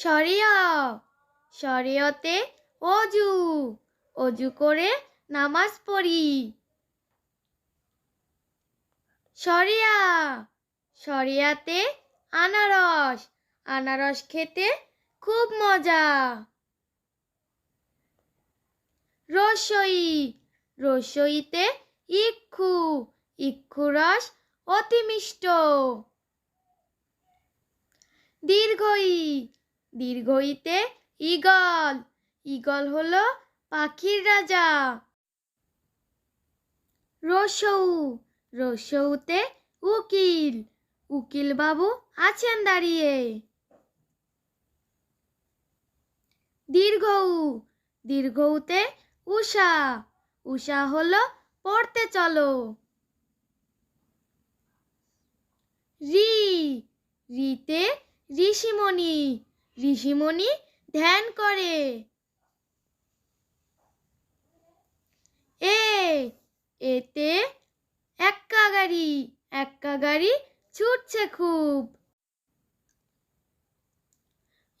সরিয়া সরিয়তে অজু অজু করে নামাজ পড়ি। সরিয়া সরিয়াতে আনারস আনারস খেতে খুব মজা। রসই রসইতে ইক্ষু ইক্ষু রস অতি মিষ্ট। দীর্ঘই দীর্ঘইতে ঈগল ঈগল হলো পাখির রাজা। রসৌ রসৌতে উকিল উকিল বাবু আছেন দাঁড়িয়ে। দীর্ঘউ দীর্ঘউতে উষা উষা হলো পড়তে চলো। রি রিতে ঋষিমণি ঋষিমণি ধ্যান করে। এ এতে এক্কা গাড়ি ছুটছে খুব।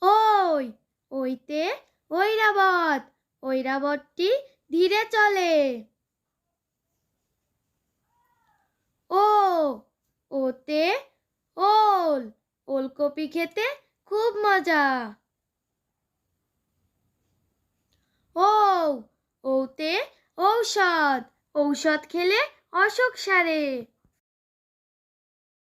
ওই ওইতে ঐরাবত ঐরাবতটি ধীরে চলে। ও ওতে ওল ওলকপি খেতে খুব মজা। ও ওতে ঔষধ ঔষধ খেলে অসুখ সারে।